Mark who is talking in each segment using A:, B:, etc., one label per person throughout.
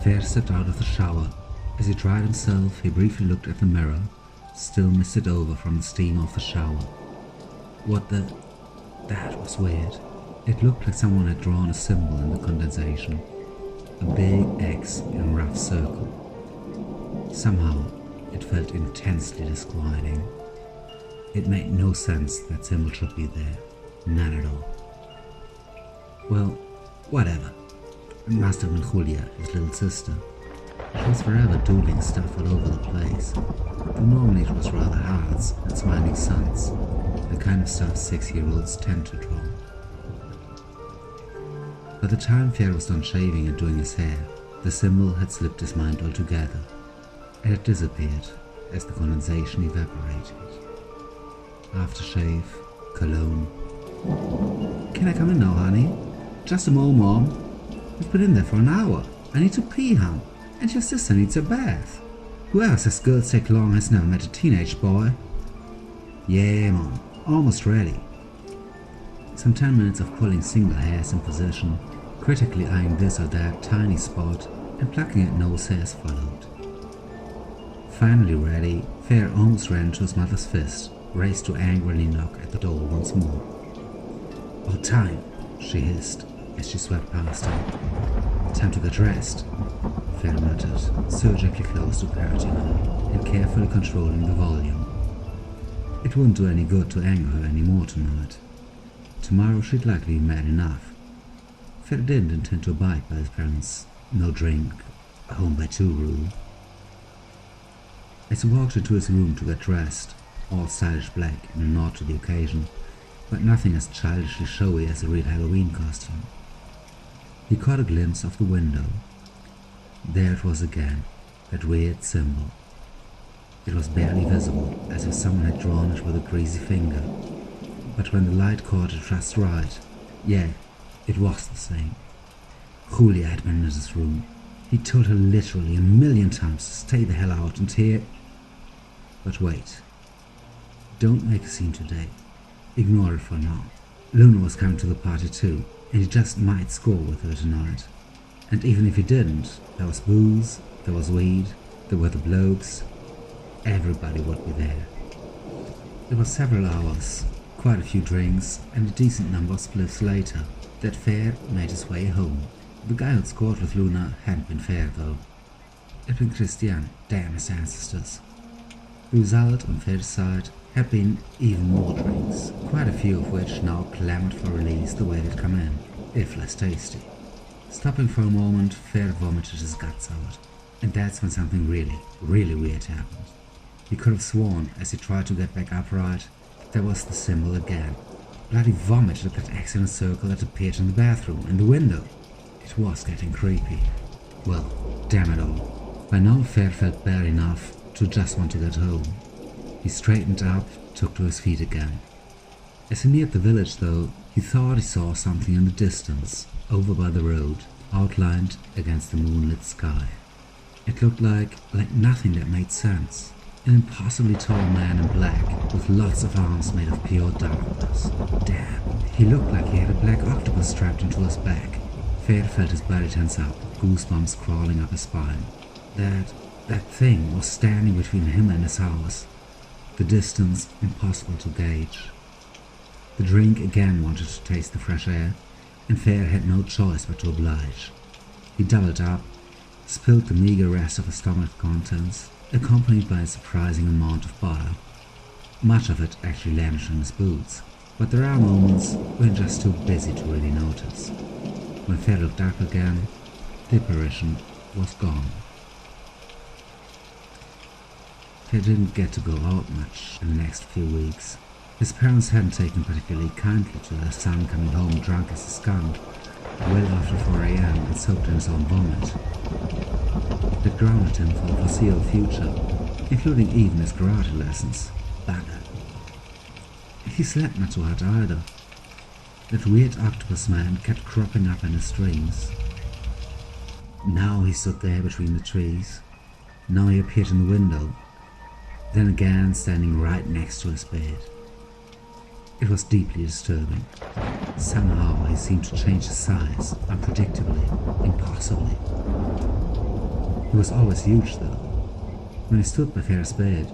A: Fair stepped out of the shower. As he dried himself, he briefly looked at the mirror, still misted over from the steam of the shower. What the... That was weird. It looked like someone had drawn a symbol in the condensation. A big X in a rough circle. Somehow, it felt intensely disquieting. It made no sense that symbol should be there. None at all. Well, whatever. It must have been Julia, his little sister. She was forever doodling stuff all over the place. Though normally it was rather hearts and smiling suns, the kind of stuff 6-year-olds tend to draw. By the time Fair was done shaving and doing his hair, the symbol had slipped his mind altogether. It had disappeared as the condensation evaporated. Aftershave, cologne. Can I come in now, honey? Just a moment, Mom. We've been in there for an hour. I need to pee, hon. And your sister needs a bath. Who else has girls take long has never met a teenage boy? Yeah, Mom. Almost ready. Some 10 minutes of pulling single hairs in position, critically eyeing this or that tiny spot, and plucking at nose hairs followed. Finally ready, Fair almost ran to his mother's fist, raced to angrily knock at the door once more. "About time," she hissed as she swept past him. "Time to get dressed," Fair muttered, surgically close to parroting her and carefully controlling the volume. It wouldn't do any good to anger her anymore tonight. Tomorrow she'd likely be mad enough. Fair didn't intend to abide by his parents' no drink, home by 2 rule. As he walked into his room to get dressed, all stylish black and a nod to the occasion, but nothing as childishly showy as a real Halloween costume, he caught a glimpse of the window. There it was again, that weird symbol. It was barely visible, as if someone had drawn it with a greasy finger. But when the light caught it just right, yeah, it was the same. Julia had been in his room. He told her literally 1,000,000 times to stay the hell out and here... But wait. Don't make a scene today. Ignore it for now. Luna was coming to the party too, and he just might score with her tonight. And even if he didn't, there was booze, there was weed, there were the blokes. Everybody would be there. It was several hours, quite a few drinks, and a decent number of spliffs later, that Fair made his way home. The guy who'd scored with Luna hadn't been Fair though. It'd been Christian, damn his ancestors. The result on Fair's side had been even more drinks, quite a few of which now clamored for release the way they'd come in, if less tasty. Stopping for a moment, Fair vomited his guts out, and that's when something really, really weird happened. He could have sworn, as he tried to get back upright, there was the symbol again. Bloody vomited at that excellent circle that appeared in the bathroom, in the window. It was getting creepy. Well, damn it all. By now Fair felt bad enough to just want to get home. He straightened up, took to his feet again. As he neared the village though, he thought he saw something in the distance, over by the road, outlined against the moonlit sky. It looked like nothing that made sense. An impossibly tall man in black, with lots of arms made of pure darkness. Damn, he looked like he had a black octopus strapped into his back. Fair felt his body tense up, goosebumps crawling up his spine. That thing was standing between him and his house. The distance impossible to gauge. The drink again wanted to taste the fresh air, and Fair had no choice but to oblige. He doubled up, spilled the meager rest of his stomach contents, accompanied by a surprising amount of bile. Much of it actually landed in his boots, but there are moments when you're just too busy to really notice. When Fair looked up again, the apparition was gone. Fair didn't get to go out much in the next few weeks. His parents hadn't taken particularly kindly to their son coming home drunk as a skunk, well after 4 a.m. and soaked in his own vomit. That grounded him for the foreseeable future, including even his karate lessons. Bugger. He slept not too hard either. That weird octopus man kept cropping up in his dreams. Now he stood there between the trees. Now he appeared in the window. Then again standing right next to his bed. It was deeply disturbing. Somehow he seemed to change his size, unpredictably, impossibly. He was always huge though. When he stood by Fair's bed,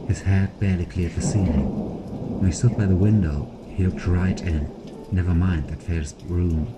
A: his head barely cleared the ceiling. When he stood by the window, he looked right in, never mind that Fair's room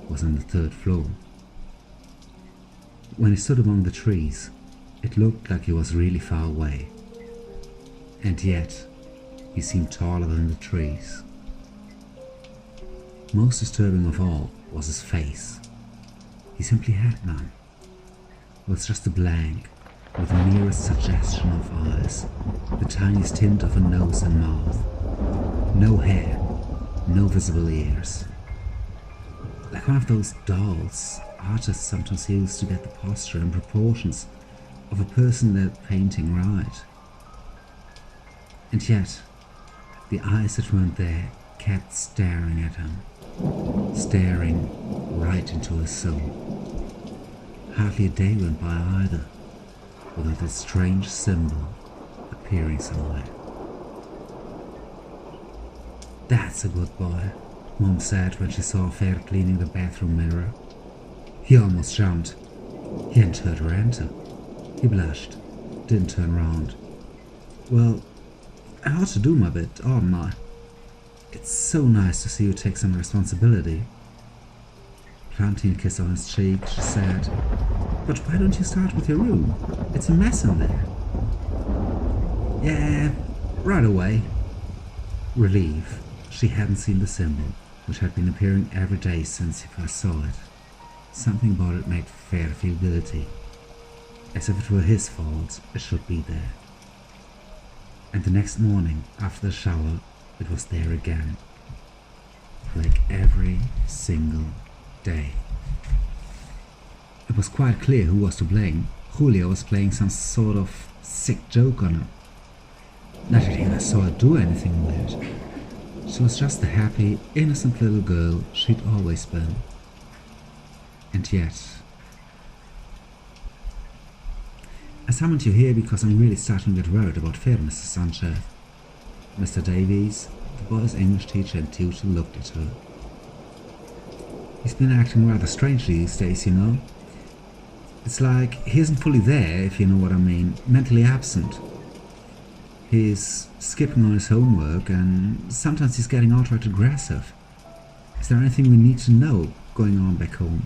A: was on the 3rd floor. When he stood among the trees, it looked like he was really far away. And yet, he seemed taller than the trees. Most disturbing of all was his face. He simply had none. It was just a blank, with the merest suggestion of eyes, the tiniest hint of a nose and mouth. No hair, no visible ears. Like one of those dolls artists sometimes use to get the posture and proportions of a person they're painting right. And yet, the eyes that weren't there kept staring at him, staring right into his soul. Hardly a day went by either without that strange symbol appearing somewhere. "That's a good boy," Mom said when she saw Fair cleaning the bathroom mirror. He almost jumped. He hadn't heard her enter. He blushed, didn't turn round. "Well, I ought to do my bit, oughtn't I? It's so nice to see you take some responsibility." Planting a kiss on his cheek, she said, "But why don't you start with your room? It's a mess in there." "Yeah, right away." Relief. She hadn't seen the symbol, which had been appearing every day since he first saw it. Something about it made Fair feel guilty, as if it were his fault it should be there. And the next morning, after the shower, it was there again. Like every single day. It was quite clear who was to blame. Julia was playing some sort of sick joke on her. Not that he ever saw her do anything weird. She was just the happy, innocent little girl she'd always been. And yet... I summoned you here because I'm really starting to get worried about Fair, Mrs. Sanchez. Mr. Davies, the boy's English teacher and tutor, looked at her. "He's been acting rather strangely these days, you know. It's like he isn't fully there, if you know what I mean, mentally absent. He's skipping on his homework and sometimes he's getting outright aggressive. Is there anything we need to know going on back home?"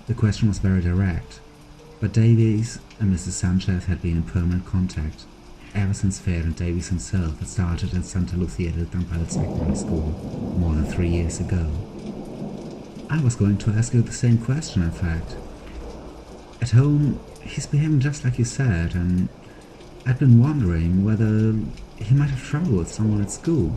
A: The question was very direct, but Davies and Mrs. Sanchez had been in permanent contact ever since Fair and Davies himself had started in Santa Lucia del Tampal Secondary School more than 3 years ago. "I was going to ask you the same question, in fact. At home, he's behaving just like you said, and I'd been wondering whether he might have trouble with someone at school.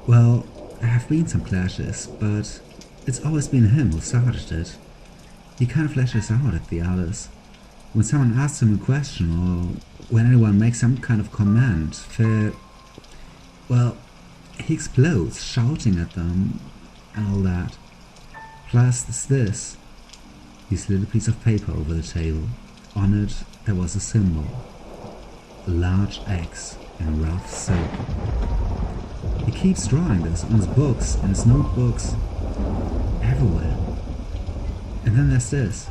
A: Well, there have been some clashes, but it's always been him who started it. He kind of lashes out at the others. When someone asks him a question, or when anyone makes some kind of comment, well, he explodes, shouting at them and all that. Plus, there's this." He slid a piece of paper over the table. On it, there was a symbol. A large X in rough silk. He keeps drawing this on his books, in his notebooks, everywhere. And then there's this.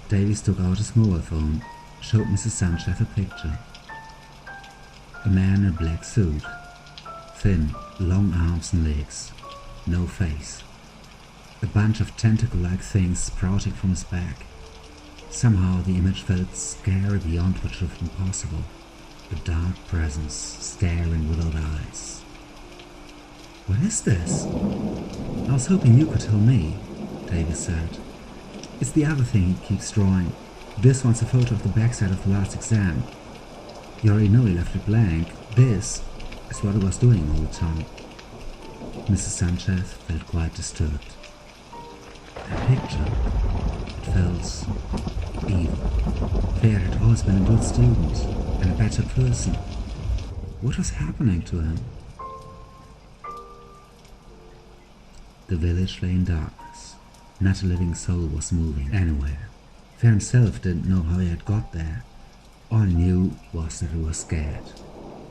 A: Davies took out his mobile phone, showed Mrs. Sanchez a picture. A man in a black suit. Thin, long arms and legs. No face. A bunch of tentacle-like things sprouting from his back. Somehow the image felt scary beyond what should have been possible. A dark presence staring without eyes. "What is this?" "I was hoping you could tell me," Davies said. "It's the other thing he keeps drawing. This one's a photo of the backside of the last exam. You already know he left it blank. This is what he was doing all the time." Mrs. Sanchez felt quite disturbed. That picture, it felt evil. Fair had always been a good student and a better person. What was happening to him? The village lay in darkness. Not a living soul was moving anywhere. Fair himself didn't know how he had got there. All he knew was that he was scared.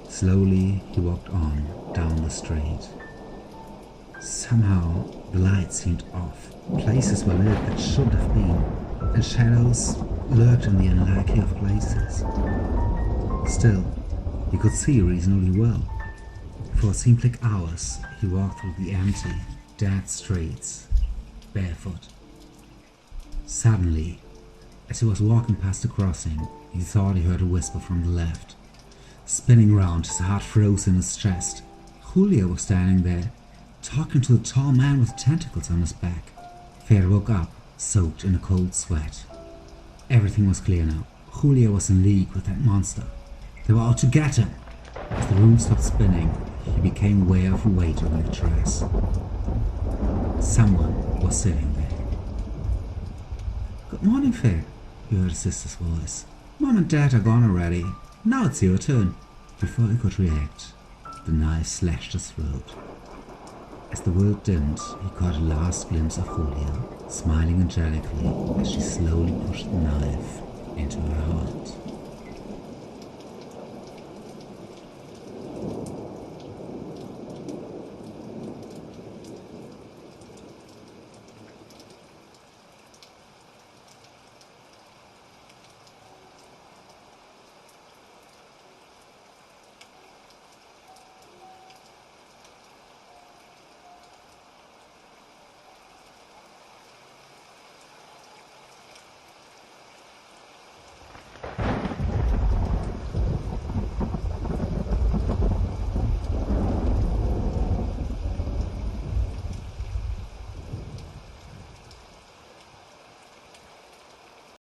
A: Slowly he walked on down the street. Somehow the lights seemed off. Places were lit that shouldn't have been, and shadows lurked in the unlikely of places. Still, he could see reasonably well. For what seemed like hours, he walked through the empty, dead streets, barefoot. Suddenly, as he was walking past the crossing, he thought he heard a whisper from the left. Spinning round, his heart froze in his chest. Julia was standing there, talking to a tall man with tentacles on his back. Fer woke up, soaked in a cold sweat. Everything was clear now. Julia was in league with that monster. They were out to get him. As the room stopped spinning, he became aware of a weight on the dress. Someone was sitting there. "Good morning, Fer," he heard his sister's voice. "Mom and Dad are gone already. Now it's your turn." Before he could react, the knife slashed his throat. As the world dimmed, he caught a last glimpse of Julia, smiling angelically as she slowly pushed the knife into her heart.